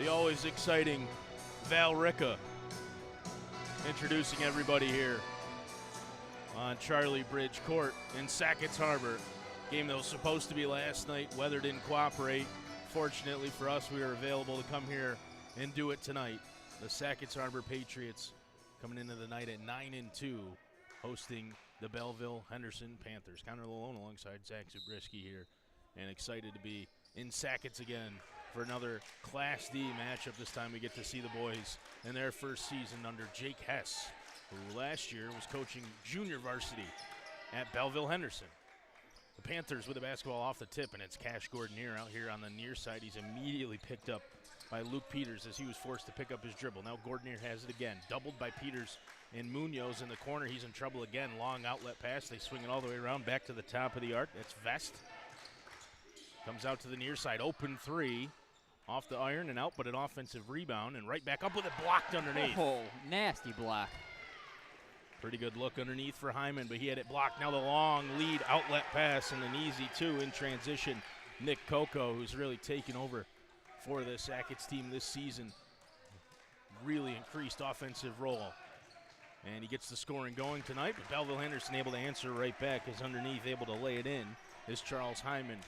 The always exciting Val Ricca introducing everybody here on Charlie Bridge Court in Sackets Harbor. Game that was supposed to be last night. Weather didn't cooperate. Fortunately for us, we were available to come here and do it tonight. The Sackets Harbor Patriots coming into the night at 9-2, hosting the Belleville-Henderson Panthers. Connor Lalone alongside Zach Zabriskie here, and excited to be in Sackets again for another Class D matchup. This time we get to see the boys in their first season under Jake Hess, who last year was coaching junior varsity at Belleville-Henderson. The Panthers with the basketball off the tip, and it's Cash Gordonier out here on the near side. He's immediately picked up by Luke Peters as he was forced to pick up his dribble. Now Gordonier has it again, doubled by Peters and Munoz in the corner. He's in trouble again. Long outlet pass. They swing it all the way around back to the top of the arc. That's Vest. Comes out to the near side. Open three. Off the iron and out, but an offensive rebound, and right back up with it blocked underneath. Oh, nasty block. Pretty good look underneath for Hyman, but he had it blocked. Now the long lead outlet pass and an easy two in transition. Nick Coco, who's really taken over for the Sackets team this season. Really increased offensive role. And he gets the scoring going tonight, but Belleville-Henderson able to answer right back as underneath, able to lay it in, is Charles Hyman.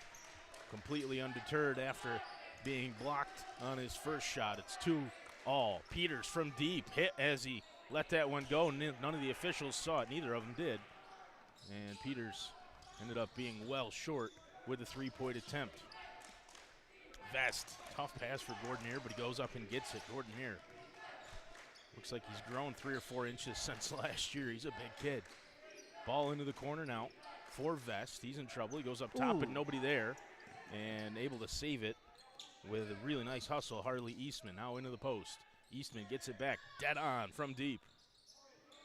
Completely undeterred after being blocked on his first shot. It's 2-all. Peters from deep hit as he let that one go. None of the officials saw it. Neither of them did. And Peters ended up being well short with the three-point attempt. Vest, tough pass for Gordonier, but he goes up and gets it. Gordonier looks like he's grown 3 or 4 inches since last year. He's a big kid. Ball into the corner now for Vest. He's in trouble. He goes up top, but nobody there, and able to save it with a really nice hustle. Harley Eastman now into the post. Eastman gets it back dead on from deep.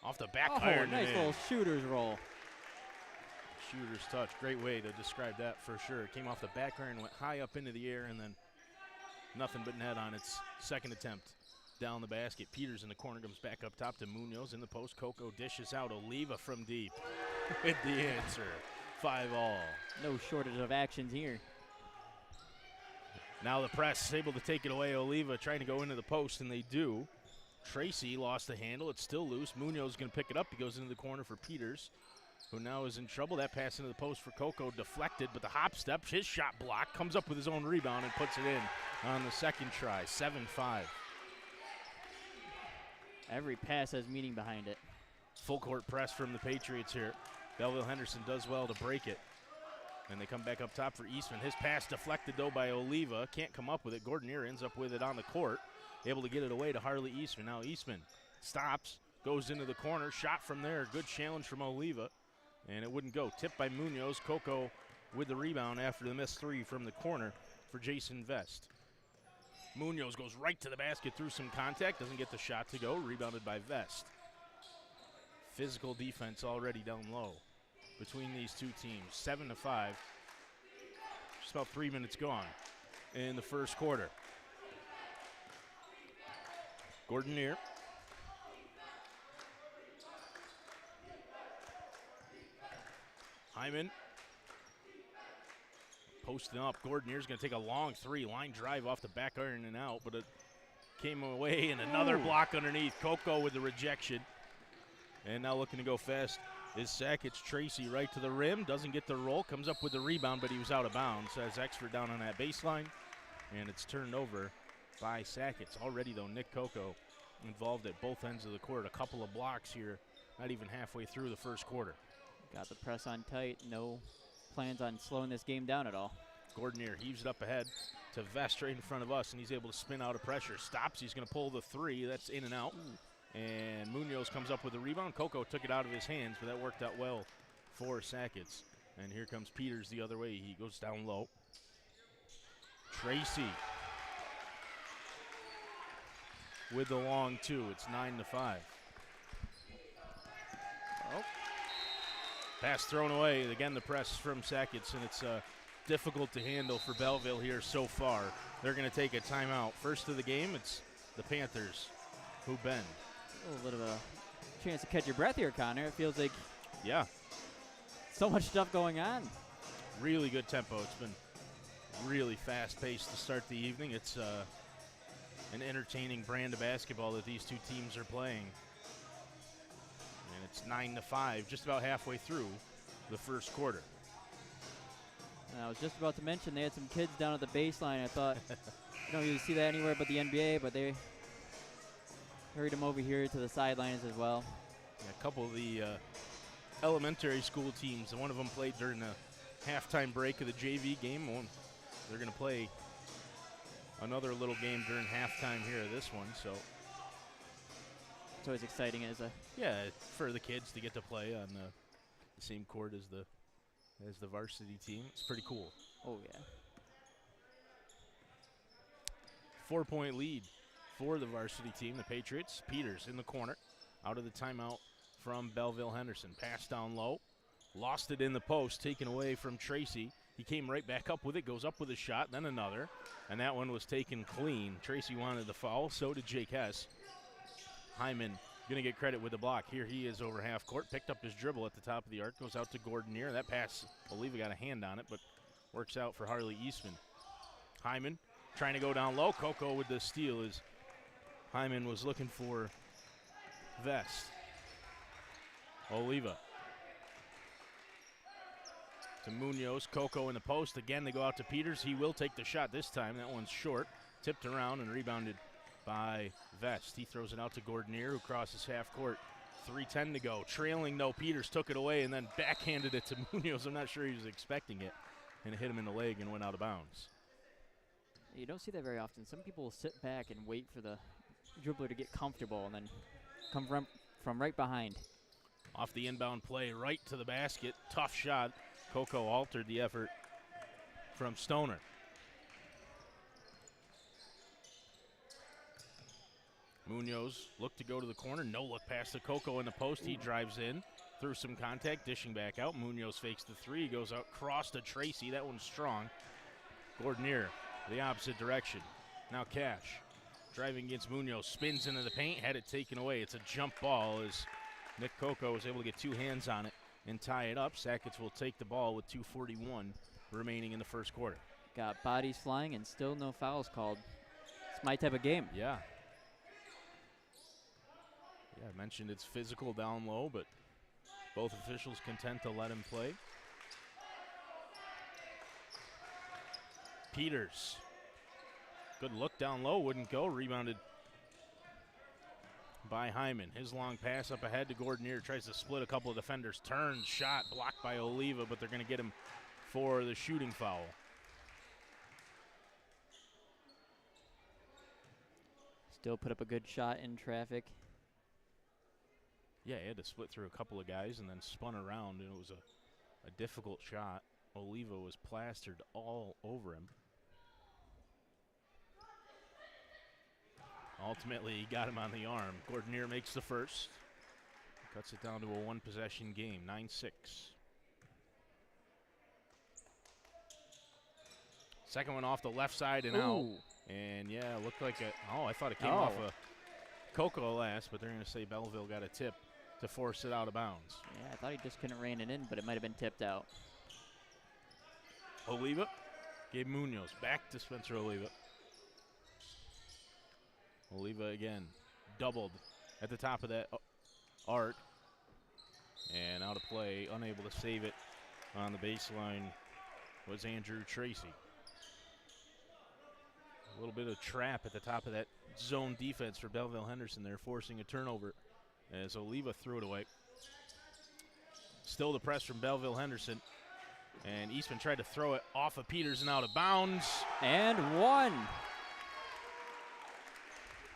Off the back iron. Nice little shooter's roll. Shooter's touch. Great way to describe that for sure. Came off the back iron, went high up into the air, and then nothing but net on its second attempt down the basket. Peters in the corner comes back up top to Munoz in the post. Coco dishes out. Oliva from deep with the answer. 5-all. No shortage of actions here. Now the press is able to take it away. Oliva trying to go into the post, and they do. Tracy lost the handle. It's still loose. Munoz is going to pick it up. He goes into the corner for Peters, who now is in trouble. That pass into the post for Coco deflected, but the hop step, his shot block, comes up with his own rebound and puts it in on the second try. 7-5. Every pass has meaning behind it. Full court press from the Patriots here. Belleville-Henderson does well to break it. And they come back up top for Eastman. His pass deflected, though, by Oliva. Can't come up with it. Gordonier ends up with it on the court. Able to get it away to Harley Eastman. Now Eastman stops, goes into the corner. Shot from there. Good challenge from Oliva. And it wouldn't go. Tipped by Munoz. Coco with the rebound after the missed three from the corner for Jason Vest. Munoz goes right to the basket through some contact. Doesn't get the shot to go. Rebounded by Vest. Physical defense already down low between these two teams. 7-5. Just about 3 minutes gone in the first quarter. Gordonier. Hyman. Posting up. Gordonier's going to take a long three. Line drive off the back iron and out, but it came away, and another block underneath. Coco with the rejection. And now looking to go fast is Sackets. Tracy right to the rim. Doesn't get the roll. Comes up with the rebound, but he was out of bounds. Has Exford down on that baseline. And it's turned over by Sackets. Already, though, Nick Coco involved at both ends of the court. A couple of blocks here, not even halfway through the first quarter. Got the press on tight. No plans on slowing this game down at all. Gordonier heaves it up ahead to Vest right in front of us, and he's able to spin out of pressure. Stops. He's going to pull the three. That's in and out. And Munoz comes up with a rebound. Coco took it out of his hands, but that worked out well for Sackets. And here comes Peters the other way. He goes down low. Tracy with the long two. It's 9-5. Oh. Pass thrown away. Again, the press from Sackets, and it's difficult to handle for Belleville here so far. They're going to take a timeout. First of the game, it's the Panthers who bend. A little bit of a chance to catch your breath here, Connor. It feels like so much stuff going on. Really good tempo. It's been really fast-paced to start the evening. It's an entertaining brand of basketball that these two teams are playing. And it's 9-5, just about halfway through the first quarter. And I was just about to mention they had some kids down at the baseline. I thought, you don't usually see that anywhere but the NBA, but they hurried them over here to the sidelines as well. Yeah, a couple of the elementary school teams, and one of them played during the halftime break of the JV game. They're going to play another little game during halftime here of this one, so it's always exciting as a for the kids to get to play on the same court as the varsity team. It's pretty cool. Oh yeah. 4-point lead for the varsity team, the Patriots. Peters in the corner, out of the timeout from Belleville-Henderson. Pass down low, lost it in the post, taken away from Tracy. He came right back up with it, goes up with a shot, then another, and that one was taken clean. Tracy wanted the foul, so did Jake Hess. Hyman going to get credit with the block. Here he is over half court, picked up his dribble at the top of the arc, goes out to Gordonier. That pass, I believe he got a hand on it, but works out for Harley Eastman. Hyman trying to go down low. Coco with the steal as Hyman was looking for Vest. Oliva to Munoz. Coco in the post. Again, they go out to Peters. He will take the shot this time. That one's short. Tipped around and rebounded by Vest. He throws it out to Gordonier, who crosses half court. 3:10 to go. Trailing, no. Peters took it away and then backhanded it to Munoz. I'm not sure he was expecting it. And it hit him in the leg and went out of bounds. You don't see that very often. Some people will sit back and wait for the dribbler to get comfortable and then come from right behind. Off the inbound play, right to the basket. Tough shot. Coco altered the effort from Stoner. Munoz looked to go to the corner. No look pass to Coco in the post. He drives in through some contact, dishing back out. Munoz fakes the three. Goes out cross to Tracy. That one's strong. Gordonier the opposite direction. Now Cash driving against Munoz. Spins into the paint. Had it taken away. It's a jump ball as Nick Coco was able to get two hands on it and tie it up. Sackets will take the ball with 2:41 remaining in the first quarter. Got bodies flying and still no fouls called. It's my type of game. Yeah. Yeah, I mentioned it's physical down low, but both officials content to let him play. Peters. Good look down low, wouldn't go. Rebounded by Hyman. His long pass up ahead to Gordonier. Tries to split a couple of defenders. Turns, shot, blocked by Oliva, but they're going to get him for the shooting foul. Still put up a good shot in traffic. Yeah, he had to split through a couple of guys and then spun around, and it was a difficult shot. Oliva was plastered all over him. Ultimately, he got him on the arm. Gordonier makes the first. Cuts it down to a one-possession game, 9-6. Second one off the left side and out. And, yeah, looked like I thought it came off a Coco last, but they're going to say Belleville got a tip to force it out of bounds. Yeah, I thought he just couldn't rein it in, but it might have been tipped out. Oliva gave Munoz back to Spencer Oliva. Oliva again, doubled at the top of that arc. And out of play, unable to save it on the baseline was Andrew Tracy. A little bit of trap at the top of that zone defense for Belleville-Henderson. They're forcing a turnover as Oliva threw it away. Still the press from Belleville-Henderson. And Eastman tried to throw it off of Peters and out of bounds. And one.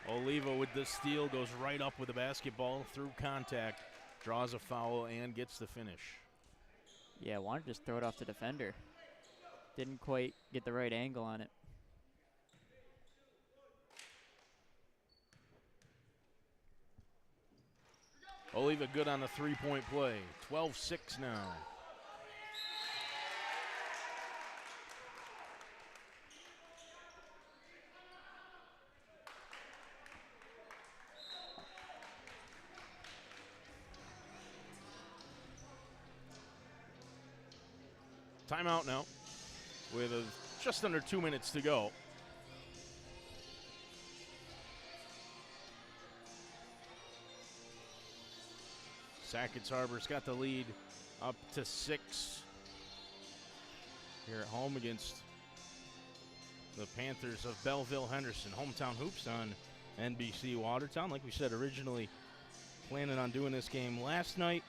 Oliva with the steal, goes right up with the basketball through contact, draws a foul, and gets the finish. Yeah, wanted to just throw it off the defender. Didn't quite get the right angle on it. Oliva good on the three-point play. 12-6 now. Timeout now with just under 2 minutes to go. Sackets Harbor's got the lead up to 6 here at home against the Panthers of Belleville-Henderson. Hometown Hoops on NBC Watertown. Like we said, originally planning on doing this game last night.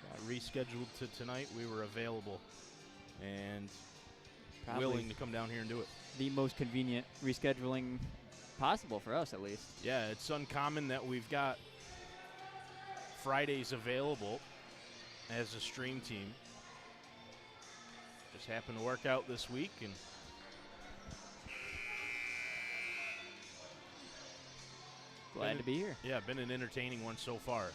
Got rescheduled to tonight. We were available and Probably willing to come down here and do it. the most convenient rescheduling possible for us, at least. Yeah, it's uncommon that we've got Fridays available as a stream team. Just happened to work out this week, and Glad to be here. yeah, been an entertaining one so far.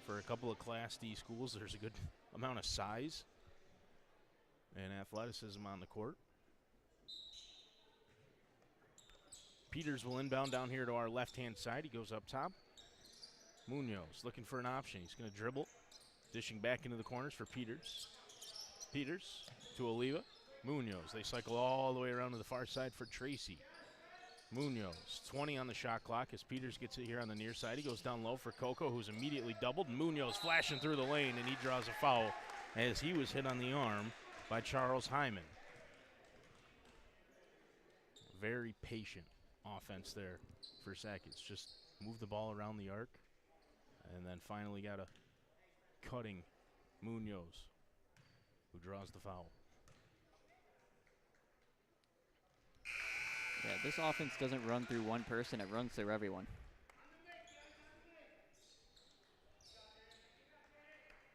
For a couple of Class D schools, there's a good amount of size and athleticism on the court. Peters will inbound down here to our left-hand side. He goes up top. Munoz looking for an option. He's going to dribble. Dishing back into the corners for Peters. Peters to Oliva. Munoz. They cycle all the way around to the far side for Tracy. Munoz, 20 on the shot clock as Peters gets it here on the near side. He goes down low for Coco, who's immediately doubled. Munoz flashing through the lane, and he draws a foul as he was hit on the arm by Charles Hyman. Very patient offense there for Sackets. Just move the ball around the arc, and then finally got a cutting Munoz, who draws the foul. Yeah, this offense doesn't run through one person. It runs through everyone.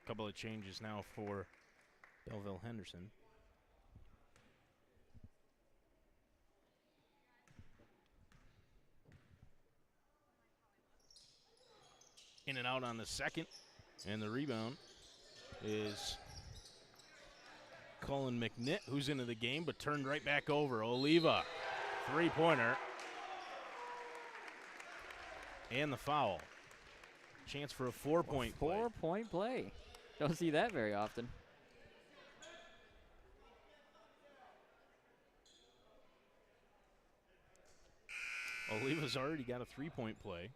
Couple of changes now for Belleville-Henderson. In and out on the second, and the rebound is Cullen McNitt, who's into the game but turned right back over. Oliva, three-pointer, and the foul. Chance for a four-point play. Four-point play. Don't see that very often. Oliva's already got a three-point play.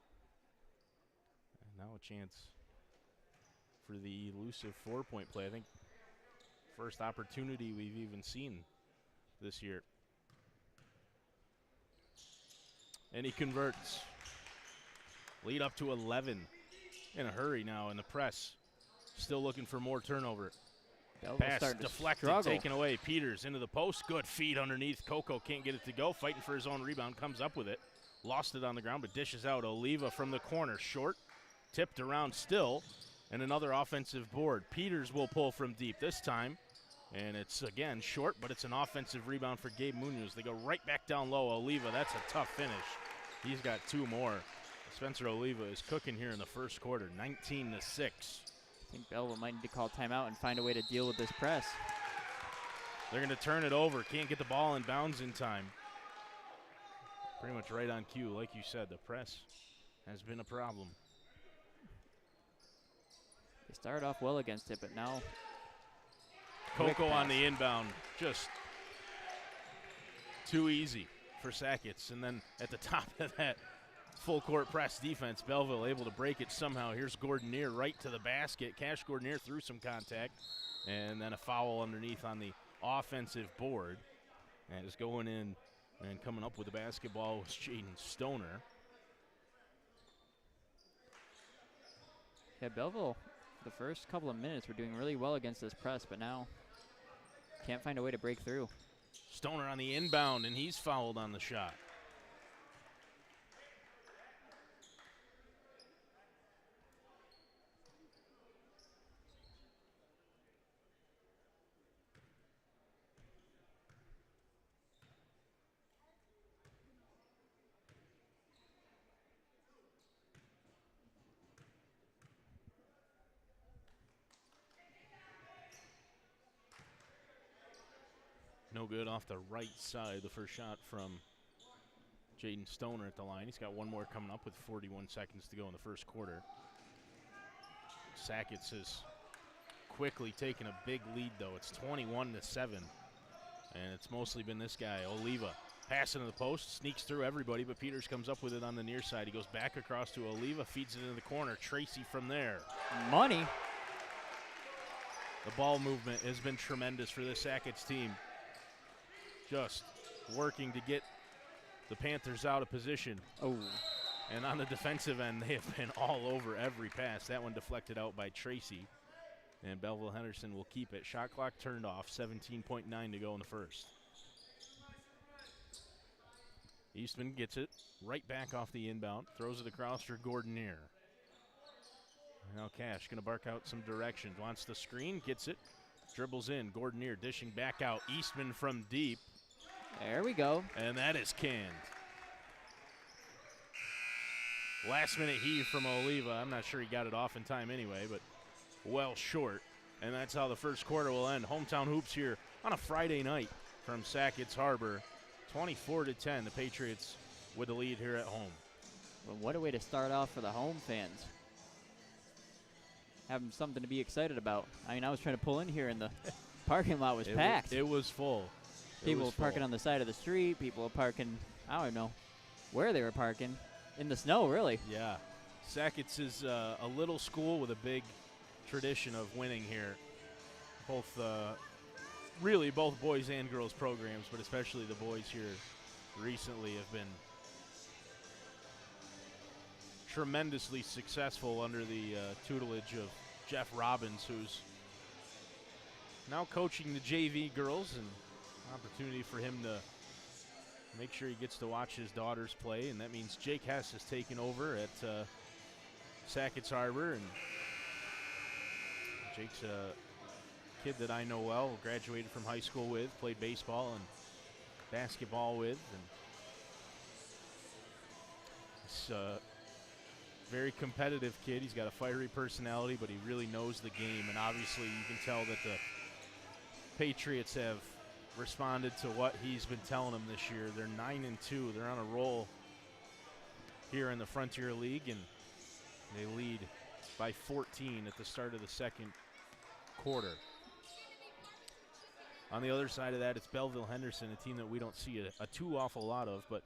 And now a chance for the elusive four-point play. I think first opportunity we've even seen this year. And he converts. Lead up to 11. In a hurry now in the press. Still looking for more turnover. Pass deflected, taken away. Peters into the post. Good feed underneath. Coco can't get it to go. Fighting for his own rebound. Comes up with it. Lost it on the ground, but dishes out. Oliva from the corner. Short. Tipped around still. And another offensive board. Peters will pull from deep this time. And it's, again, short, but it's an offensive rebound for Gabe Munoz. They go right back down low. Oliva, that's a tough finish. He's got two more. Spencer Oliva is cooking here in the first quarter, 19-6. I think Belleville might need to call timeout and find a way to deal with this press. They're going to turn it over. Can't get the ball in bounds in time. Pretty much right on cue. Like you said, the press has been a problem. They started off well against it, but now Coco on the inbound. Just too easy for Sackets. And then at the top of that full court press defense, Belleville able to break it somehow. Here's Gordonier right to the basket. Cash Gordonier through some contact. And then a foul underneath on the offensive board. And is going in and coming up with the basketball was Jaden Stoner. Yeah, Belleville, the first couple of minutes, were doing really well against this press, but now can't find a way to break through. Stoner on the inbound, and he's fouled on the shot. No good off the right side. The first shot from Jaden Stoner at the line. He's got one more coming up with 41 seconds to go in the first quarter. Sackets has quickly taken a big lead, though. It's 21-7, and it's mostly been this guy, Oliva. Pass into the post, sneaks through everybody, but Peters comes up with it on the near side. He goes back across to Oliva, feeds it into the corner. Tracy from there. Money. The ball movement has been tremendous for this Sackets team. Just working to get the Panthers out of position. Oh. And on the defensive end, they have been all over every pass. That one deflected out by Tracy. And Belleville-Henderson will keep it. Shot clock turned off, 17.9 to go in the first. Eastman gets it right back off the inbound, throws it across for Gordonier. Now Cash going to bark out some directions. Wants the screen, gets it, dribbles in. Gordonier dishing back out. Eastman from deep. There we go. And that is canned. Last minute heave from Oliva. I'm not sure he got it off in time anyway, but well short. And that's how the first quarter will end. Hometown Hoops here on a Friday night from Sackets Harbor. 24-10, the Patriots with the lead here at home. Well, what a way to start off for the home fans. Having something to be excited about. I mean, I was trying to pull in here and the parking lot was packed. It was full. People were parking on the side of the street. People were parking, I don't know where they were parking. In the snow, really. Yeah. Sackets is a little school with a big tradition of winning here. Really both boys and girls programs, but especially the boys here recently have been tremendously successful under the tutelage of Jeff Robbins, who's now coaching the JV girls, and opportunity for him to make sure he gets to watch his daughters play, and that means Jake Hess has taken over at Sackets Harbor, and Jake's a kid that I know well, graduated from high school with, played baseball and basketball with, and he's a very competitive kid. He's got a fiery personality, but he really knows the game, and obviously you can tell that the Patriots have responded to what he's been telling them this year. They're 9-2. They're on a roll here in the Frontier League, and they lead by 14 at the start of the second quarter. On the other side of that, it's Belleville-Henderson, a team that we don't see a too awful lot of, but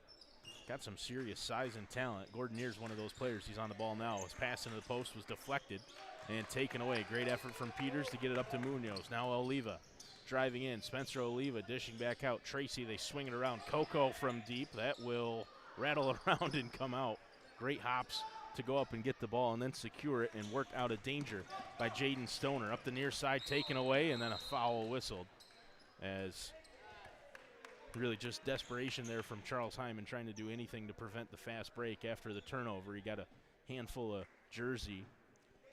got some serious size and talent. Gordonier's one of those players. He's on the ball now. His pass into the post was deflected and taken away. Great effort from Peters to get it up to Munoz. Now Oliva driving in. Spencer Oliva dishing back out. Tracy, they swing it around. Coco from deep. That will rattle around and come out. Great hops to go up and get the ball and then secure it and work out of danger by Jaden Stoner. Up the near side, taken away, and then a foul whistled, as really just desperation there from Charles Hyman trying to do anything to prevent the fast break after the turnover. He got a handful of jersey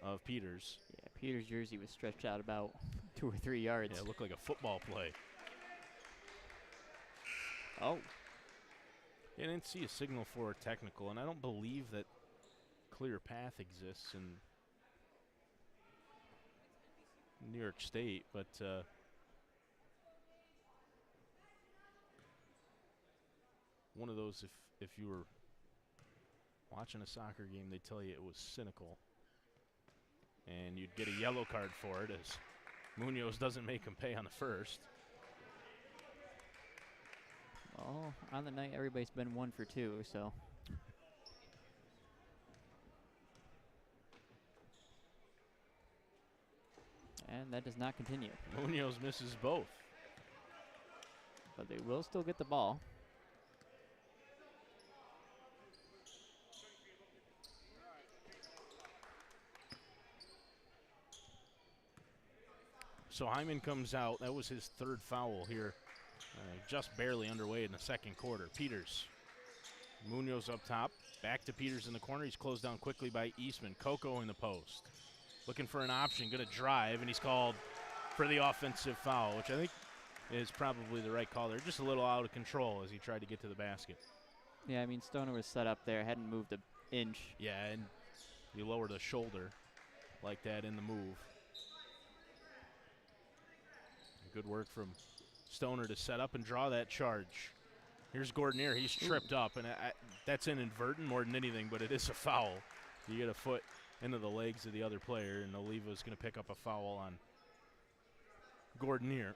of Peters. Yeah, Peters' jersey was stretched out about 2 or 3 yards. Yeah, it looked like a football play. Oh. I didn't see a signal for a technical, and I don't believe that clear path exists in New York State, but one of those, if you were watching a soccer game, they'd tell you it was cynical, and you'd get a yellow card for it, as Munoz doesn't make him pay on the first. Well, on the night, everybody's been 1 for 2, so. And that does not continue. Munoz misses both. But they will still get the ball. So Hyman comes out. That was his third foul here. Just barely underway in the second quarter. Peters. Munoz up top. Back to Peters in the corner. He's closed down quickly by Eastman. Coco in the post. Looking for an option. Going to drive, and he's called for the offensive foul, which I think is probably the right call. They're just a little out of control as he tried to get to the basket. Yeah, I mean, Stoner was set up there. Hadn't moved an inch. Yeah, and you lower the shoulder like that in the move. Good work from Stoner to set up and draw that charge. Here's Gordonier. He's tripped up, and that's inadvertent more than anything, but it is a foul. You get a foot into the legs of the other player, and Oliva's going to pick up a foul on Gordonier.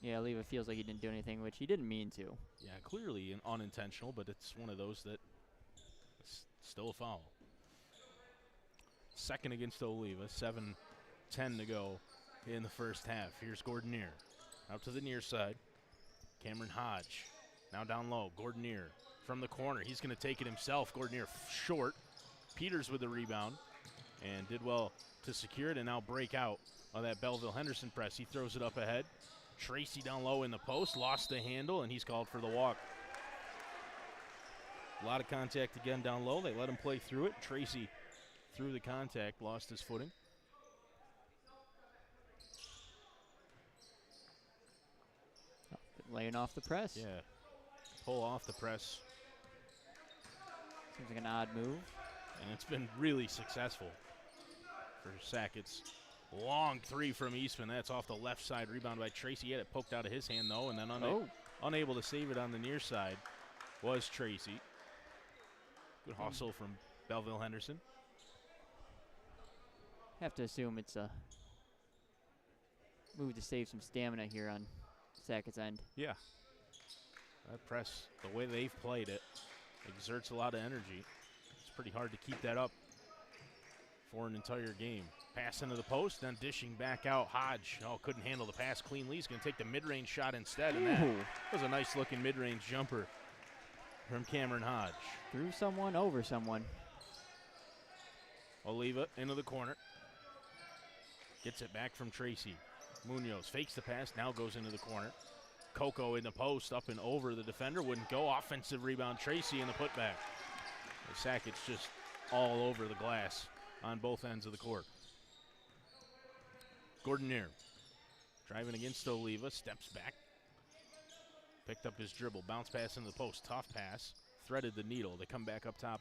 Yeah, Oliva feels like he didn't do anything, which he didn't mean to. Yeah, clearly unintentional, but it's one of those that it's still a foul. Second against Oliva, 7:10 to go in the first half. Here's Gordon Neer out to the near side. Cameron Hodge now down low. Gordon Neer from the corner. He's going to take it himself. Gordon Neer short. Peters with the rebound and did well to secure it and now break out of that Belleville-Henderson press. He throws it up ahead. Tracy down low in the post, lost the handle, and he's called for the walk. A lot of contact again down low. They let him play through it. Tracy through the contact, lost his footing. Laying off the press. Yeah, pull off the press. Seems like an odd move. And it's been really successful for Sackets. Long three from Eastman. That's off the left side. Rebound by Tracy. He had it poked out of his hand, though, and then unable to save it on the near side was Tracy. Good hustle from Belleville-Henderson. Have to assume it's a move to save some stamina here on Sackets' end. Yeah. That press, the way they've played it, exerts a lot of energy. It's pretty hard to keep that up for an entire game. Pass into the post, then dishing back out. Hodge, couldn't handle the pass cleanly. He's going to take the mid-range shot instead, and that was a nice-looking mid-range jumper from Cameron Hodge. Threw someone over someone. Oliva into the corner. Gets it back from Tracy. Munoz fakes the pass, now goes into the corner. Coco in the post, up and over the defender. Wouldn't go. Offensive rebound, Tracy in the putback. The Sackets just all over the glass on both ends of the court. Gordon Neer driving against Oliva, steps back. Picked up his dribble, bounce pass into the post, tough pass. Threaded the needle. They come back up top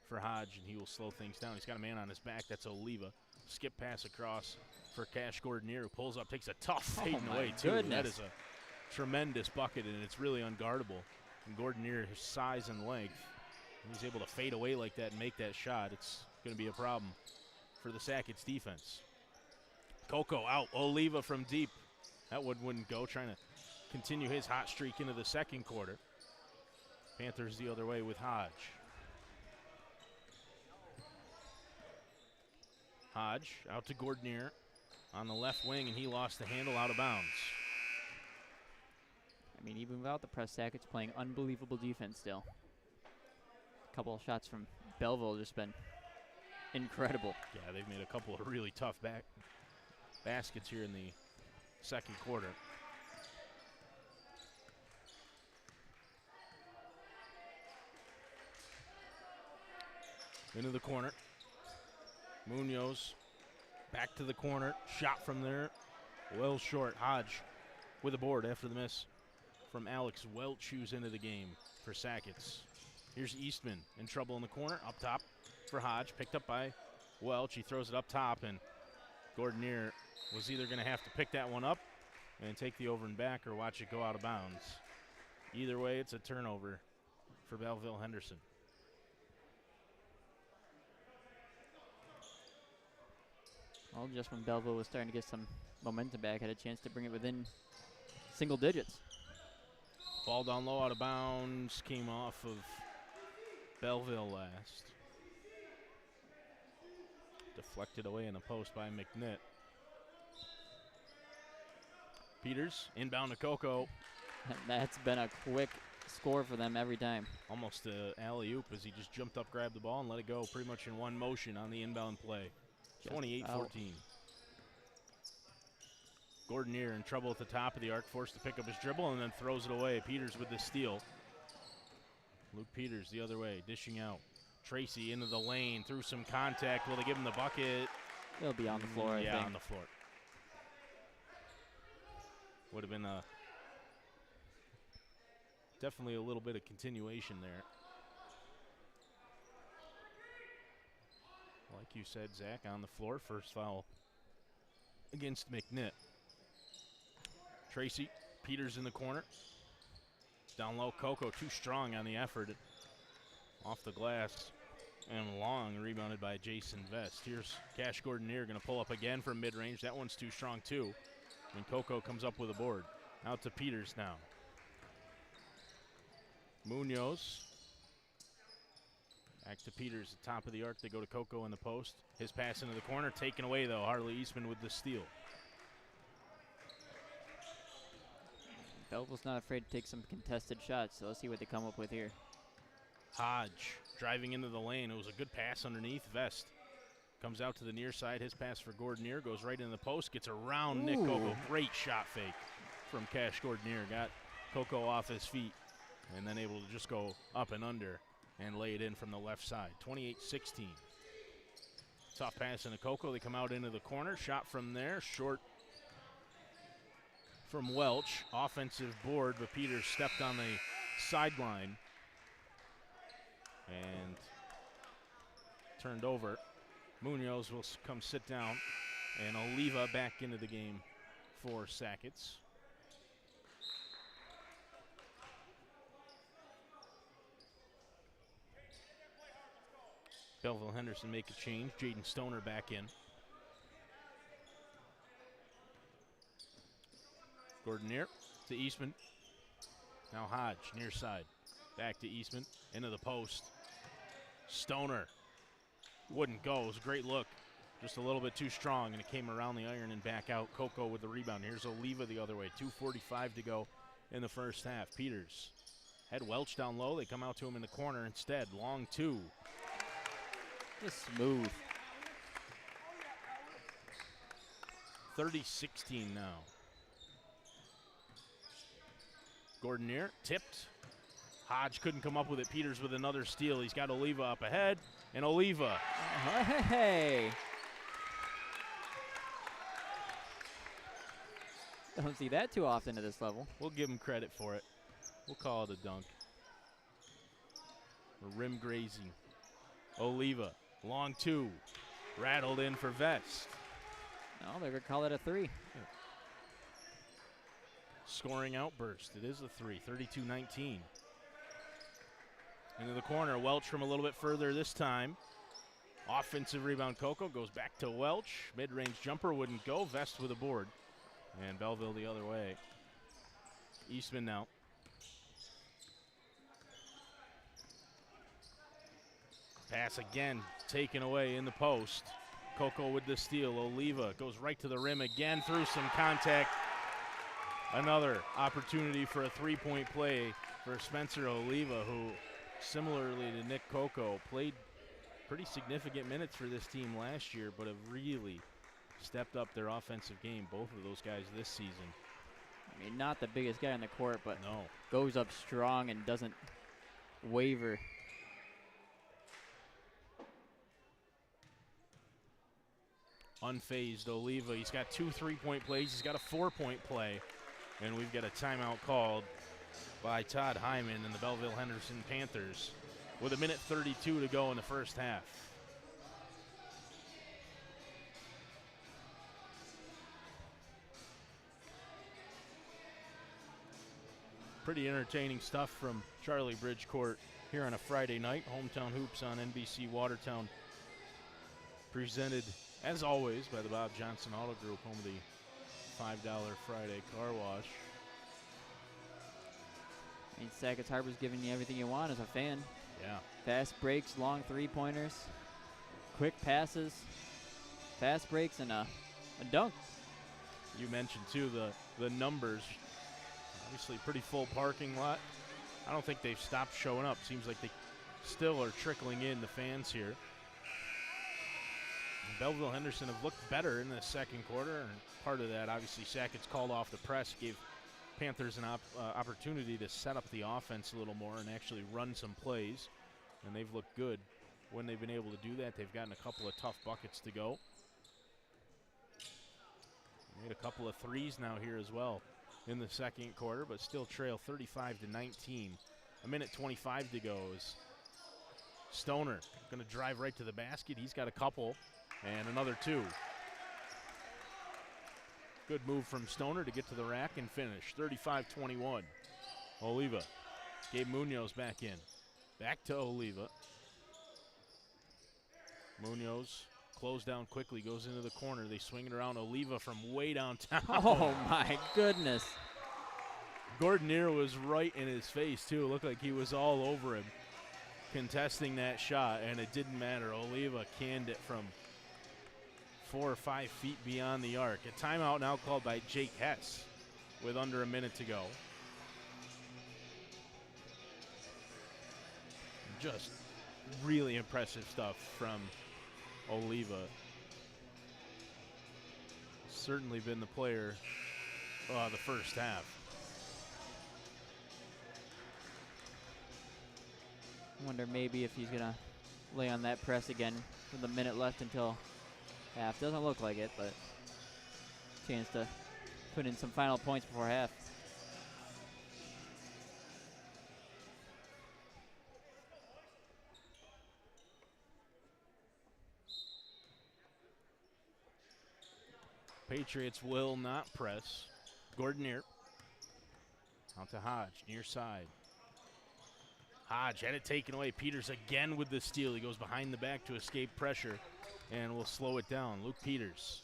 for Hodge, and he will slow things down. He's got a man on his back. That's Oliva. Skip pass across for Cash Gordon Neer, who pulls up, takes a tough fade away, too. Goodness. That is a tremendous bucket, and it's really unguardable. And Gordon Neer, his size and length, he's able to fade away like that and make that shot. It's going to be a problem for the Sackets defense. Coco out. Oliva from deep. That wouldn't go. Trying to continue his hot streak into the second quarter. Panthers the other way with Hodge. Hodge out to Gordon Neer on the left wing, and he lost the handle out of bounds. I mean, even without the press, Sackets playing unbelievable defense still. A couple of shots from Belleville just been incredible. Yeah, they've made a couple of really tough baskets here in the second quarter. Into the corner. Munoz back to the corner. Shot from there. Well short. Hodge with a board after the miss from Alex Welch, who's into the game for Sackets. Here's Eastman in trouble in the corner. Up top for Hodge. Picked up by Welch. He throws it up top, and Gordon Neer was either going to have to pick that one up and take the over and back or watch it go out of bounds. Either way, it's a turnover for Belleville-Henderson. Well, just when Belleville was starting to get some momentum back, had a chance to bring it within single digits. Ball down low, out of bounds, came off of Belleville last. Deflected away in the post by McNitt. Peters, inbound to Coco. That's been a quick score for them every time. Almost a alley-oop as he just jumped up, grabbed the ball, and let it go pretty much in one motion on the inbound play. 28-14. Gordon Neer in trouble at the top of the arc, forced to pick up his dribble and then throws it away. Peters with the steal. Luke Peters the other way, dishing out. Tracy into the lane, through some contact. Will they give him the bucket? He'll be on the floor, I think. On the floor. Would have been definitely a little bit of continuation there. Like you said, Zach, on the floor. First foul against McNitt. Tracy, Peters in the corner. Down low, Coco too strong on the effort. Off the glass and long, rebounded by Jason Vest. Here's Cash Gordon Neer going to pull up again from mid-range. That one's too strong too. And Coco comes up with a board. Out to Peters now. Munoz. Back to Peters at top of the arc. They go to Coco in the post. His pass into the corner. Taken away, though. Harley Eastman with the steal. Belleville's not afraid to take some contested shots, so let's see what they come up with here. Hodge driving into the lane. It was a good pass underneath. Vest comes out to the near side. His pass for Gordonier goes right in the post. Gets around Nick Coco. Great shot fake from Cash Gordonier. Got Coco off his feet and then able to just go up and under and lay it in from the left side. 28-16. Tough pass into Coco. They come out into the corner. Shot from there. Short from Welch. Offensive board, but Peters stepped on the sideline and turned over. Munoz will come sit down, and Oliva back into the game for Sackets. Belleville-Henderson make a change. Jaden Stoner back in. Gordonier to Eastman. Now Hodge, near side. Back to Eastman, into the post. Stoner wouldn't go. It was a great look. Just a little bit too strong, and it came around the iron and back out. Coco with the rebound. Here's Oliva the other way. 2:45 to go in the first half. Peters had Welch down low. They come out to him in the corner instead. Long two. Just smooth. 30-16 now. Gordonier tipped. Hodge couldn't come up with it. Peters with another steal. He's got Oliva up ahead, and Oliva. Hey! Don't see that too often at this level. We'll give him credit for it. We'll call it a dunk. Rim grazing. Oliva, long two. Rattled in for Vest. No, they're going to call it a three. Yeah. Scoring outburst. It is a three. 32-19. Into the corner. Welch from a little bit further this time. Offensive rebound. Coco goes back to Welch. Mid-range jumper wouldn't go. Vest with a board. And Belleville the other way. Eastman now. Pass again. Taken away in the post. Coco with the steal. Oliva goes right to the rim again through some contact. Another opportunity for a three-point play for Spencer Oliva, who, similarly to Nick Coco, played pretty significant minutes for this team last year, but have really stepped up their offensive game, both of those guys this season. I mean, not the biggest guy on the court, but no, goes up strong and doesn't waver. Unfazed Oliva. He's got 2 3-point plays. He's got a 4-point play. And we've got a timeout called by Todd Hyman and the Belleville-Henderson Panthers with 1:32 to go in the first half. Pretty entertaining stuff from Charlie Bridgecourt here on a Friday night. Hometown Hoops on NBC Watertown, presented, as always, by the Bob Johnson Auto Group, home of the $5 Friday car wash. I mean, Sackets Harbor's giving you everything you want as a fan. Yeah. Fast breaks, long three-pointers, quick passes, fast breaks, and a dunk. You mentioned, too, the numbers. Obviously, pretty full parking lot. I don't think they've stopped showing up. Seems like they still are trickling in, the fans here. Belleville-Henderson have looked better in the second quarter, and part of that, obviously, Sackets called off the press, gave Panthers an opportunity to set up the offense a little more and actually run some plays, and they've looked good when they've been able to do that. They've gotten a couple of tough buckets to go. Made a couple of threes now here as well in the second quarter, but still trail 35-19. 1:25 to go as Stoner going to drive right to the basket. He's got a couple. And another two. Good move from Stoner to get to the rack and finish. 35-21. Oliva. Gabe Munoz back in. Back to Oliva. Munoz closed down quickly, goes into the corner. They swing it around. Oliva from way downtown. Oh, my goodness. Gordonier was right in his face, too. It looked like he was all over him contesting that shot, and it didn't matter. Oliva canned it from 4 or 5 feet beyond the arc. A timeout now called by Jake Hess with under a minute to go. Just really impressive stuff from Oliva. Certainly been the player the first half. I wonder maybe if he's going to lay on that press again with a minute left until half. Doesn't look like it, but chance to put in some final points before half. Patriots will not press. Gordonier out to Hodge, near side. Hodge had it taken away. Peters again with the steal. He goes behind the back to escape pressure and will slow it down. Luke Peters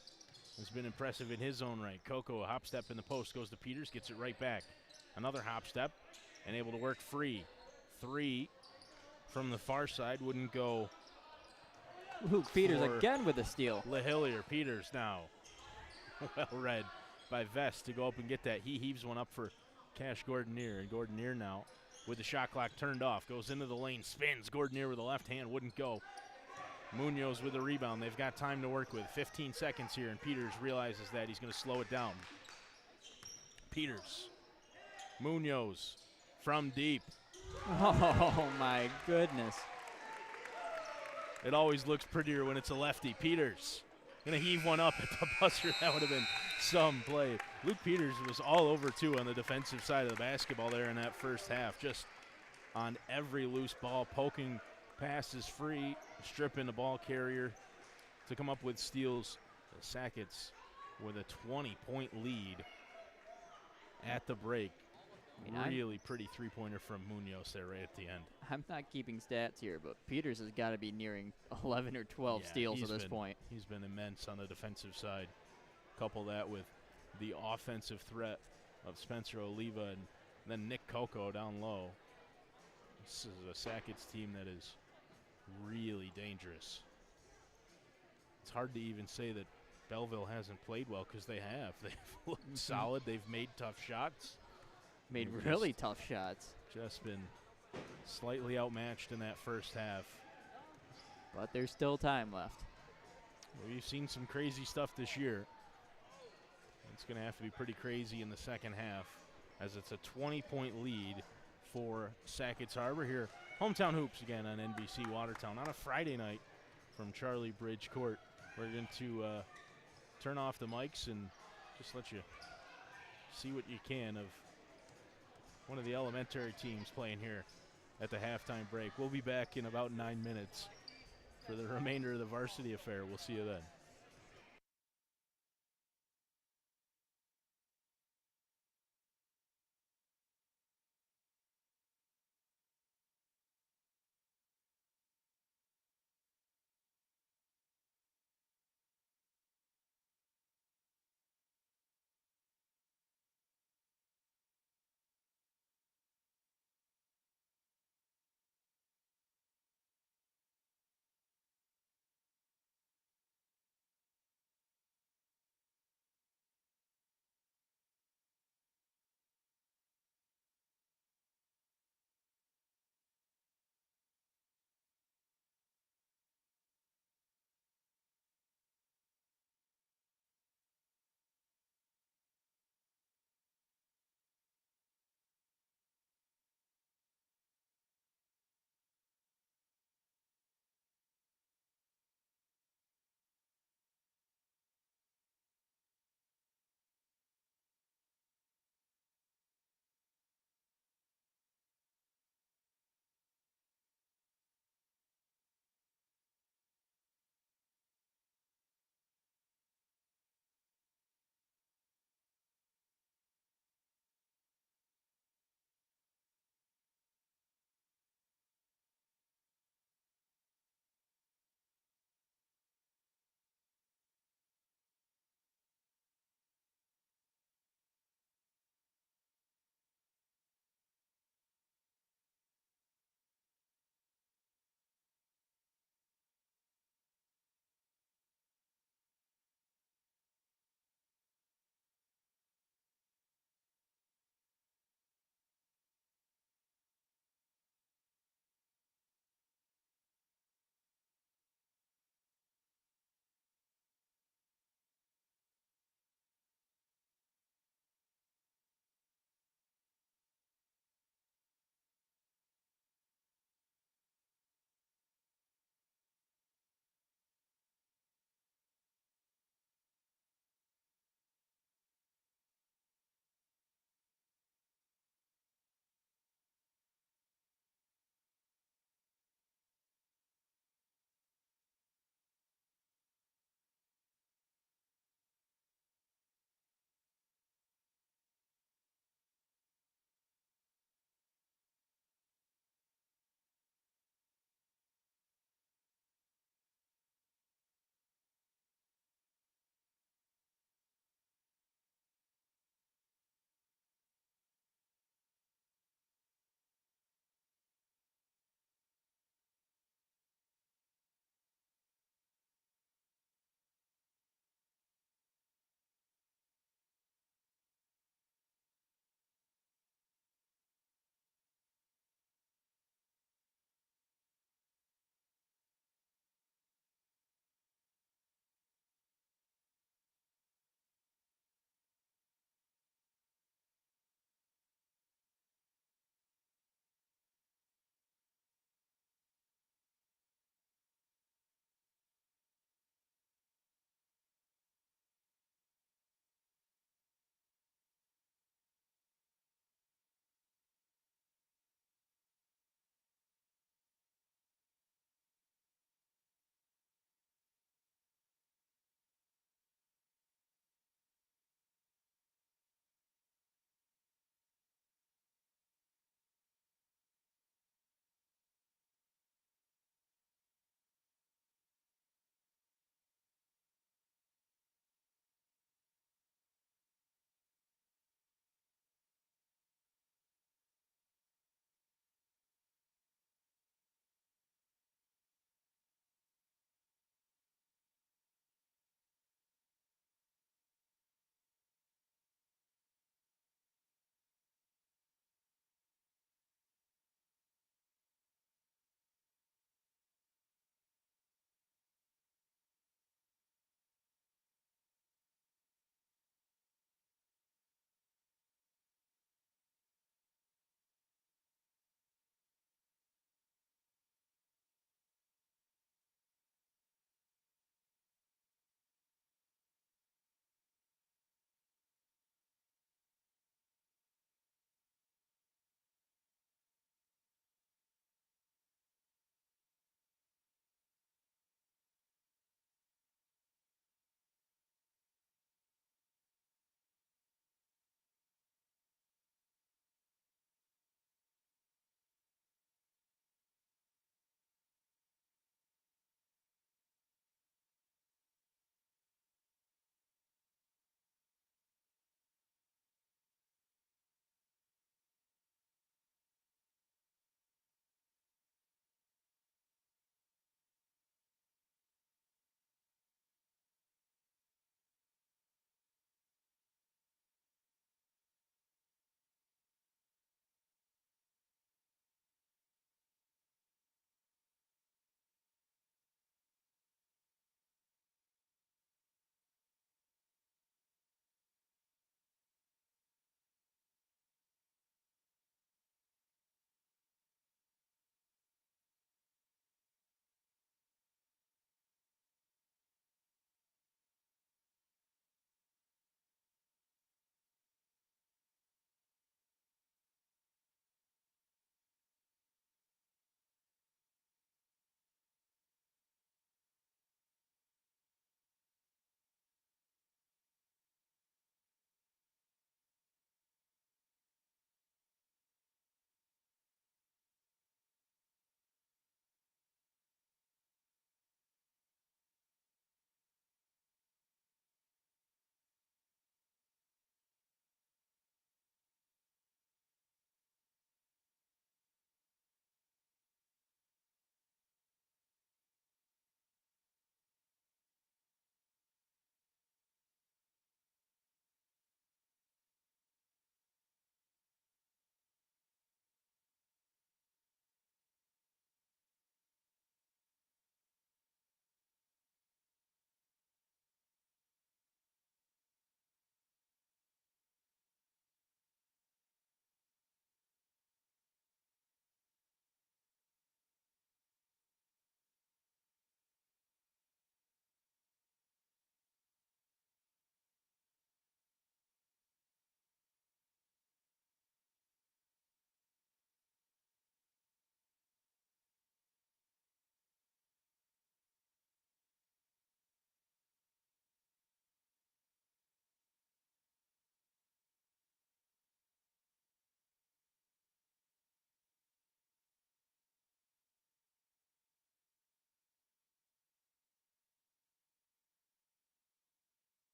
has been impressive in his own right. Coco, a hop step in the post, goes to Peters, gets it right back. Another hop step and able to work free. 3 from the far side wouldn't go. Luke Peters again with the steal. LaHillier. Peters now. Well read by Vest to go up and get that. He heaves one up for Cash Gordonier, and Gordonier now with the shot clock turned off, goes into the lane, spins. Gordonier with the left hand wouldn't go. Munoz with the rebound. They've got time to work with. 15 seconds here, and Peters realizes that he's going to slow it down. Peters. Munoz from deep. Oh, my goodness. It always looks prettier when it's a lefty. Peters going to heave one up at the buzzer. That would have been some play. Luke Peters was all over, too, on the defensive side of the basketball there in that first half. Just on every loose ball, poking passes free, stripping the ball carrier to come up with steals. The Sackets with a 20-point lead at the break. Really pretty three-pointer from Munoz there right at the end. I'm not keeping stats here, but Peters has got to be nearing 11 or 12 steals at this point. He's been immense on the defensive side. Couple that with the offensive threat of Spencer Oliva and then Nick Coco down low. This is a Sackets team that is really dangerous. It's hard to even say that Belleville hasn't played well because they have. They've looked solid. They've made tough shots. Made really tough shots. Just been slightly outmatched in that first half. But there's still time left. We've seen some crazy stuff this year. It's going to have to be pretty crazy in the second half as it's a 20-point lead for Sackets Harbor here. Hometown Hoops again on NBC Watertown on a Friday night from Charlie Bridge Court. We're going to turn off the mics and just let you see what you can of one of the elementary teams playing here at the halftime break. We'll be back in about 9 minutes for the remainder of the varsity affair. We'll see you then.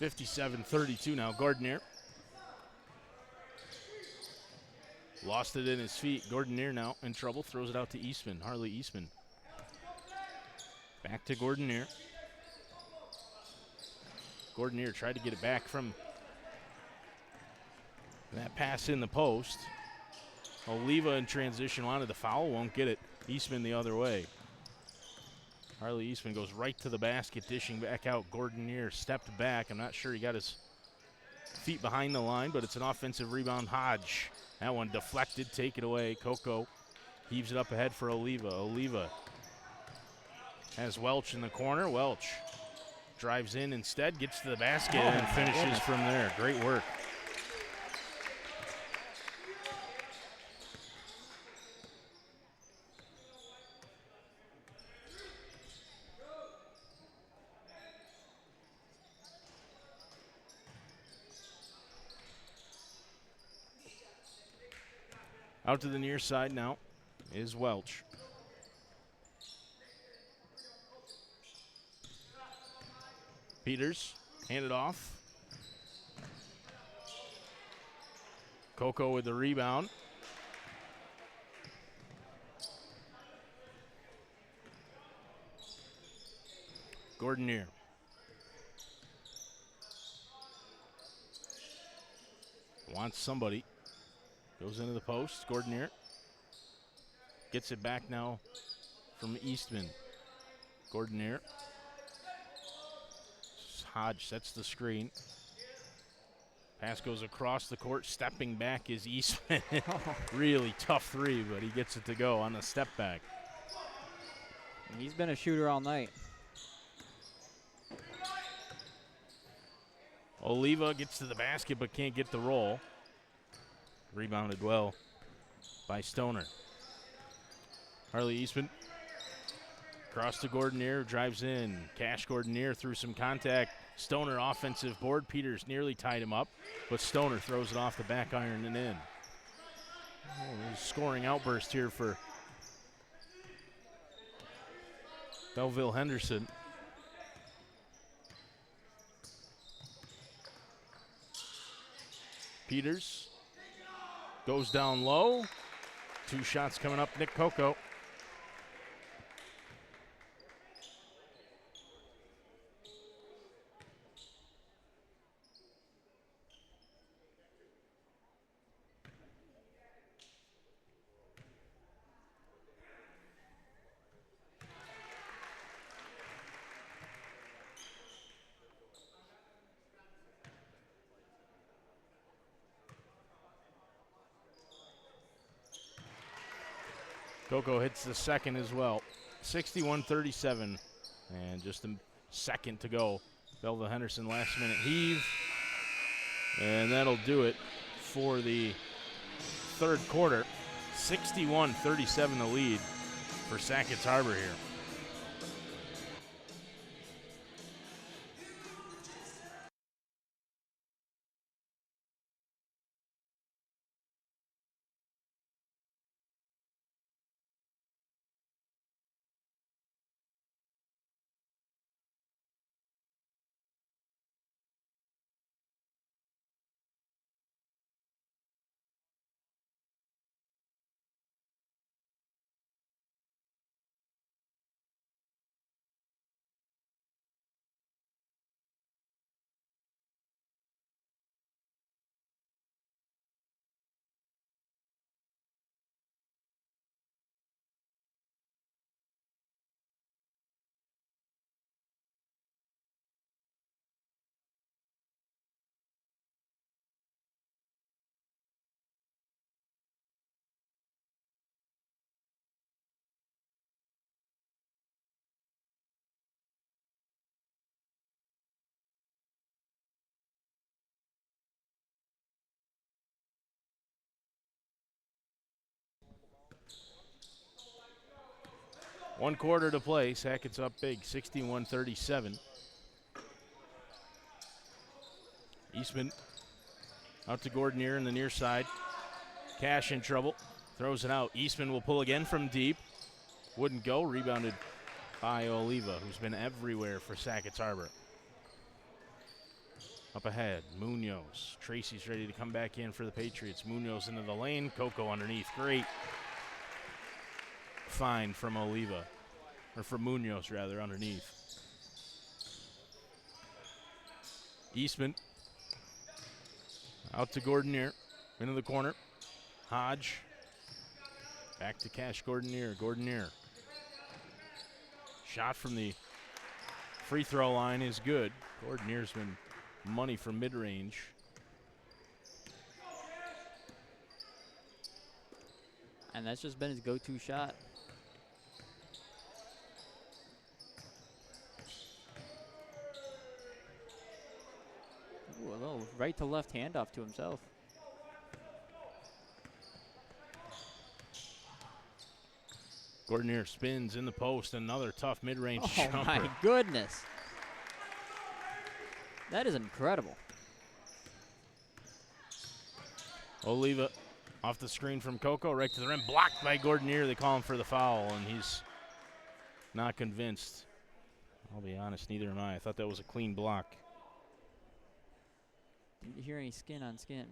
57-32 now. Gordonier. Lost it in his feet. Gordonier now in trouble. Throws it out to Eastman. Harley Eastman. Back to Gordonier. Gordonier tried to get it back from that pass in the post. Oliva in transition wanted the foul. Won't get it. Eastman the other way. Harley Eastman goes right to the basket, dishing back out. Gordonier stepped back. I'm not sure he got his feet behind the line, but it's an offensive rebound. Hodge. That one deflected. Take it away. Coco heaves it up ahead for Oliva. Oliva has Welch in the corner. Welch drives in instead, gets to the basket, and finishes from there. Great work. Out to the near side now is Welch. Peters, hand it off. Coco with the rebound. Gordonier. Wants somebody. Goes into the post. Gordonier gets it back now from Eastman. Gordonier. Hodge sets the screen. Pass goes across the court. Stepping back is Eastman. Really tough three, but he gets it to go on the step back. He's been a shooter all night. Oliva gets to the basket but can't get the roll. Rebounded well by Stoner. Harley Eastman across to Gordonier, drives in. Cash Gordonier through some contact. Stoner offensive board. Peters nearly tied him up, but Stoner throws it off the back iron and in. Scoring outburst here for Belleville-Henderson. Peters goes down low. Two shots coming up. Nick Coco. Coco hits the second as well. 61-37. And just a second to go. Belleville-Henderson last minute heave. And that'll do it for the third quarter. 61-37 the lead for Sackets Harbor here. One quarter to play. Sackets up big, 61-37. Eastman out to Gordonier in the near side. Cash in trouble. Throws it out. Eastman will pull again from deep. Wouldn't go. Rebounded by Oliva, who's been everywhere for Sackets Harbor. Up ahead, Munoz. Tracy's ready to come back in for the Patriots. Munoz into the lane. Coco underneath. Great find from Oliva. Or from Munoz, rather, underneath. Eastman. Out to Gordonier. Into the corner. Hodge. Back to Cash Gordonier. Gordonier. Shot from the free throw line is good. Gordonier's been money from mid-range. And that's just been his go-to shot. Ooh, a little right to left handoff to himself. Gordonier spins in the post. Another tough mid-range jumper. Oh, my goodness. That is incredible. Oliva off the screen from Coco, right to the rim. Blocked by Gordonier. They call him for the foul, and he's not convinced. I'll be honest, neither am I. I thought that was a clean block. Didn't hear any skin on skin.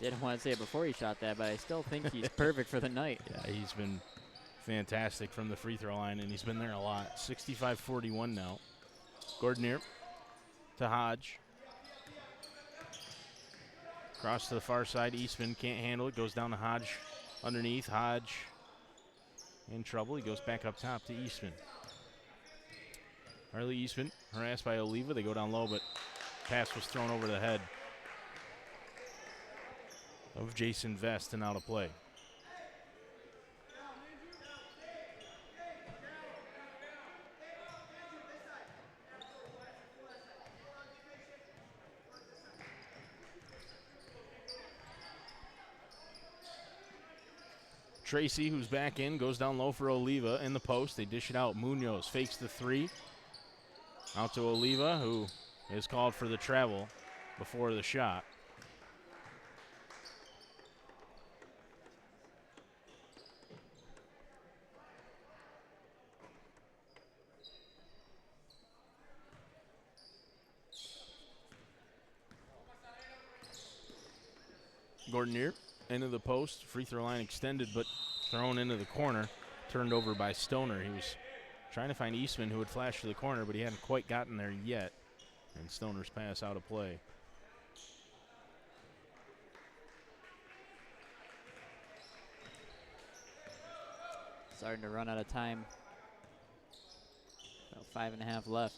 Didn't want to say it before he shot that, but I still think he's perfect for the night. Yeah, he's been fantastic from the free throw line, and he's been there a lot. 65-41 now. Gordonier to Hodge. Cross to the far side. Eastman can't handle it. Goes down to Hodge underneath. Hodge in trouble. He goes back up top to Eastman. Harley Eastman harassed by Oliva. They go down low, but pass was thrown over the head of Jason Vest and out of play. Tracy, who's back in, goes down low for Oliva in the post. They dish it out. Munoz fakes the three. Out to Oliva, who is called for the travel before the shot. Gordonier into the post. Free throw line extended, but thrown into the corner. Turned over by Stoner. He was trying to find Eastman, who would flash to the corner, but he hadn't quite gotten there yet. And Stoner's pass out of play. Starting to run out of time. About 5.5 left.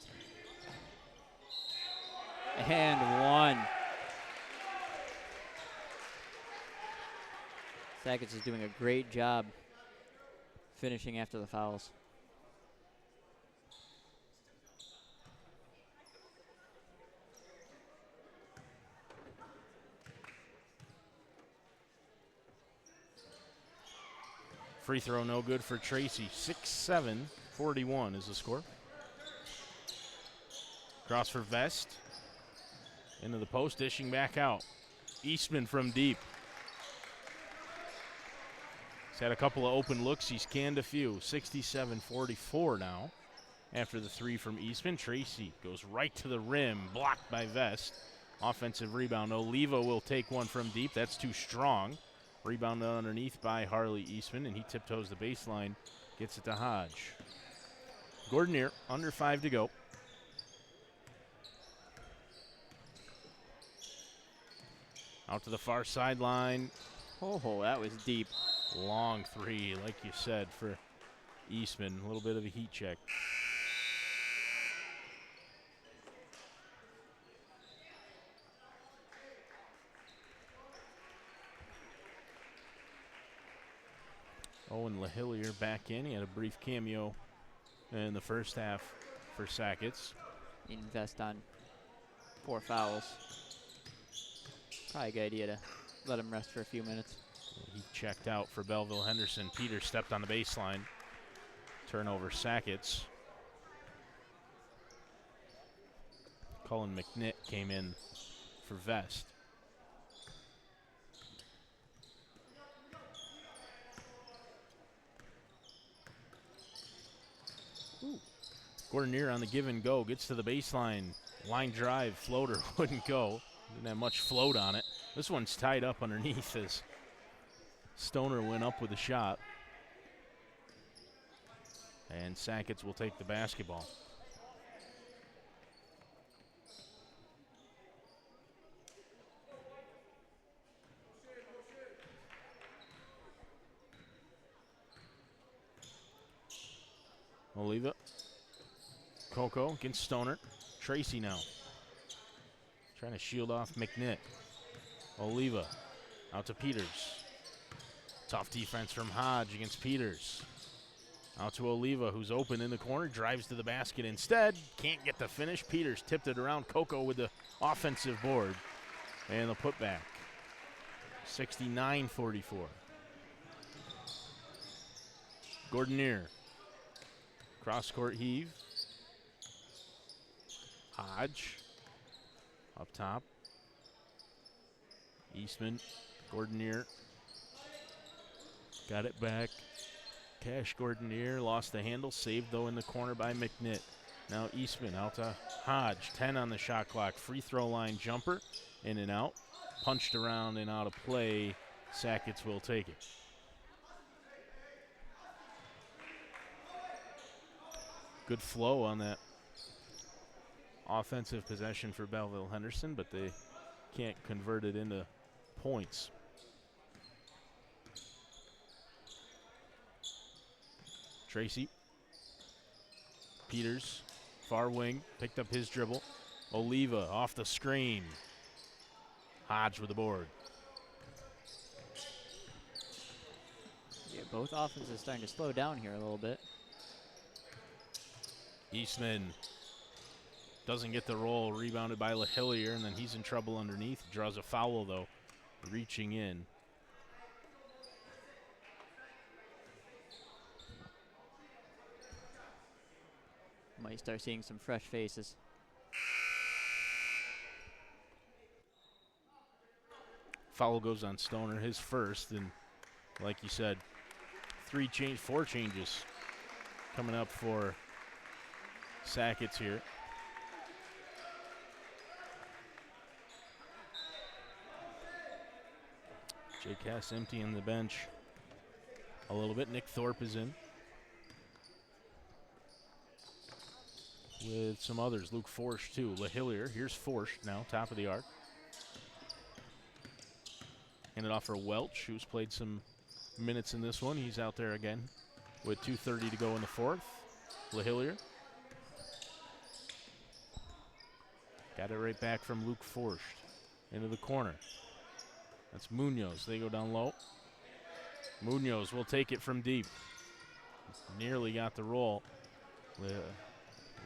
And one. Sackets is doing a great job finishing after the fouls. Free throw no good for Tracy. 6-7-41 is the score. Cross for Vest. Into the post, dishing back out. Eastman from deep. He's had a couple of open looks. He's canned a few. 67-44 now. After the three from Eastman, Tracy goes right to the rim, blocked by Vest. Offensive rebound. Oliva will take one from deep. That's too strong. Rebound underneath by Harley Eastman, and he tiptoes the baseline, gets it to Hodge. Gordonier, under 5 to go. Out to the far sideline. Oh, that was deep. Long three, like you said, for Eastman. A little bit of a heat check. Owen LaHillier back in. He had a brief cameo in the first half for Sackets. Invest on 4 fouls. Probably a good idea to let him rest for a few minutes. He checked out for Belleville-Henderson. Peters stepped on the baseline. Turnover, Sackets. Cullen McNitt came in for Vest. Ooh. Gordonier on the give and go, gets to the baseline. Line drive, floater wouldn't go. Didn't have much float on it. This one's tied up underneath as Stoner went up with a shot. And Sackets will take the basketball. Oliva. Coco against Stoner. Tracy now. Trying to shield off McNitt. Oliva out to Peters. Tough defense from Hodge against Peters. Out to Oliva, who's open in the corner. Drives to the basket instead. Can't get the finish. Peters tipped it around. Coco with the offensive board. And the putback. 69-44. Gordonier. Cross-court heave. Hodge. Up top. Eastman. Gordonier. Got it back. Cash Gordonier lost the handle. Saved, though, in the corner by McNitt. Now Eastman out to Hodge. 10 on the shot clock. Free throw line jumper. In and out. Punched around and out of play. Sackets will take it. Good flow on that offensive possession for Belleville-Henderson, but they can't convert it into points. Tracy. Peters, far wing, picked up his dribble. Oliva off the screen. Hodge with the board. Yeah, both offenses starting to slow down here a little bit. Eastman doesn't get the roll, rebounded by LaHillier, and then he's in trouble underneath. Draws a foul, though, reaching in. Might start seeing some fresh faces. Foul goes on Stoner, his first, and like you said, 4 changes coming up for Sackets here. Jake Hess emptying the bench a little bit. Nick Thorpe is in with some others. Luke Forsch, too. LaHillier. Here's Forsch now, top of the arc. Handed off for Welch, who's played some minutes in this one. He's out there again with 2:30 to go in the fourth. LaHillier. Got it right back from Luke Forsch into the corner. That's Munoz. They go down low. Munoz will take it from deep. Nearly got the roll.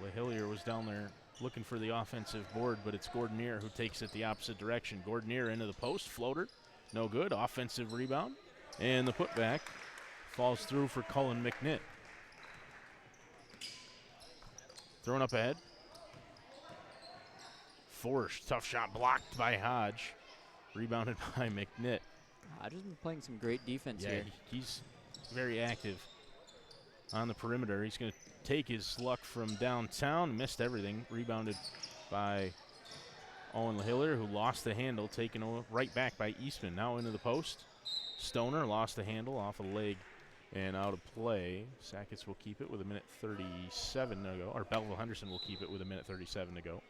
LaHillier was down there looking for the offensive board, but it's Gordonier who takes it the opposite direction. Gordonier into the post. Floater. No good. Offensive rebound. And the putback falls through for Cullen McNitt. Thrown up ahead. Forsch, tough shot blocked by Hodge. Rebounded by McNitt. Hodge has been playing some great defense here. He's very active on the perimeter. He's going to take his luck from downtown. Missed everything. Rebounded by Owen LaHillier, who lost the handle. Taken right back by Eastman. Now into the post. Stoner lost the handle off a leg and out of play. Sackets will keep it with 1:37 to go. Or Belleville-Henderson will keep it with 1:37 to go.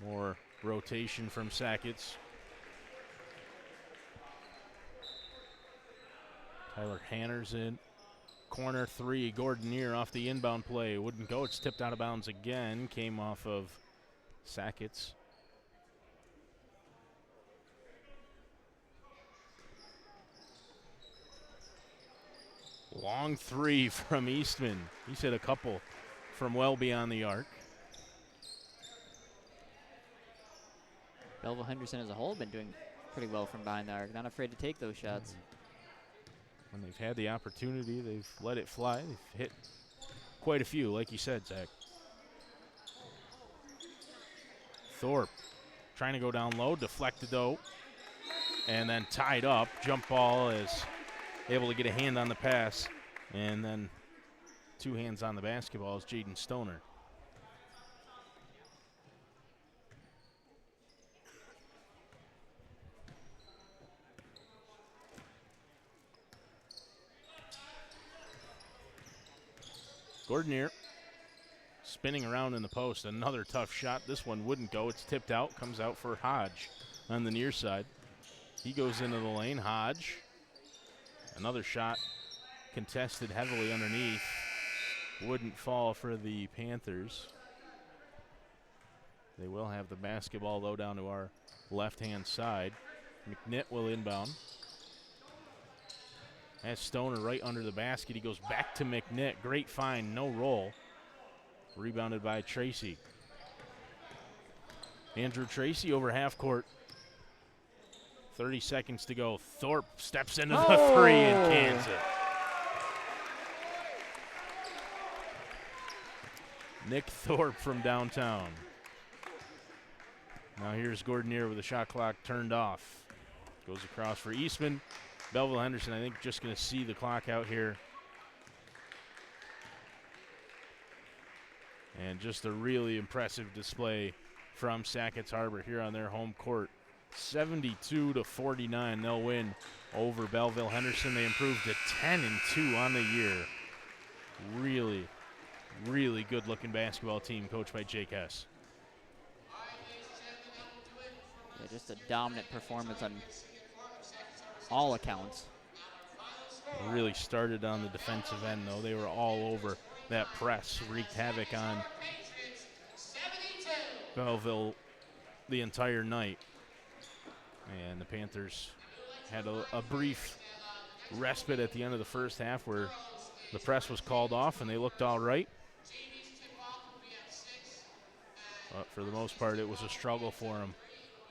More rotation from Sackets. Tyler Hanner's in. Corner 3, Gordonier off the inbound play. Wouldn't go. It's tipped out of bounds again. Came off of Sackets. Long three from Eastman. He's hit a couple from well beyond the arc. Belleville-Henderson as a whole been doing pretty well from behind the arc. Not afraid to take those shots. When they've had the opportunity, they've let it fly. They've hit quite a few, like you said, Zach. Thorpe trying to go down low, deflected though, and then tied up. Jump ball is able to get a hand on the pass, and then two hands on the basketball is Jaden Stoner. Gordonier spinning around in the post. Another tough shot. This one wouldn't go. It's tipped out. Comes out for Hodge on the near side. He goes into the lane. Hodge. Another shot contested heavily underneath. Wouldn't fall for the Panthers. They will have the basketball though down to our left-hand side. McNitt will inbound. Has Stoner right under the basket. He goes back to McNitt. Great find, no roll. Rebounded by Tracy. Andrew Tracy over half court. 30 seconds to go. Thorpe steps into the three and cans it. Nick Thorpe from downtown. Now here's Gordonier with the shot clock turned off. Goes across for Eastman. Belleville-Henderson, I think, just going to see the clock out here. And just a really impressive display from Sackets Harbor here on their home court. 72-49, they'll win over Belleville-Henderson. They improved to 10-2 on the year. Really, really good-looking basketball team coached by Jake Hess. Yeah, just a dominant performance on all accounts. Really started on the defensive end, though. They were all over that press, wreaked havoc on Belleville the entire night. And the Panthers had a brief respite at the end of the first half where the press was called off and they looked all right. But for the most part, it was a struggle for them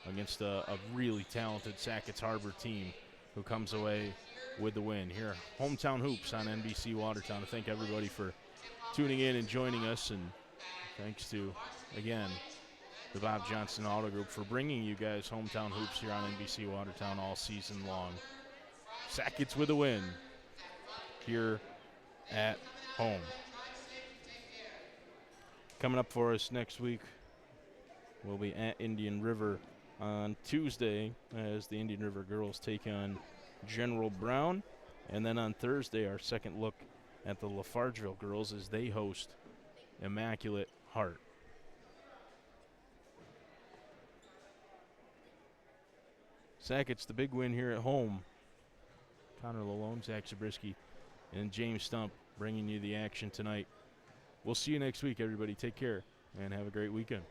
against a really talented Sackets Harbor team who comes away with the win. Here, Hometown Hoops on NBC Watertown. I thank everybody for tuning in and joining us, and thanks to, again, the Bob Johnson Auto Group for bringing you guys Hometown Hoops here on NBC Watertown all season long. Sackets with a win here at home. Coming up for us next week, we'll be at Indian River on Tuesday as the Indian River girls take on General Brown. And then on Thursday, our second look at the Lafargeville girls as they host Immaculate Heart. Sackets, the big win here at home. Connor Lalone, Zach Zabriskie, and James Stump bringing you the action tonight. We'll see you next week, everybody. Take care and have a great weekend.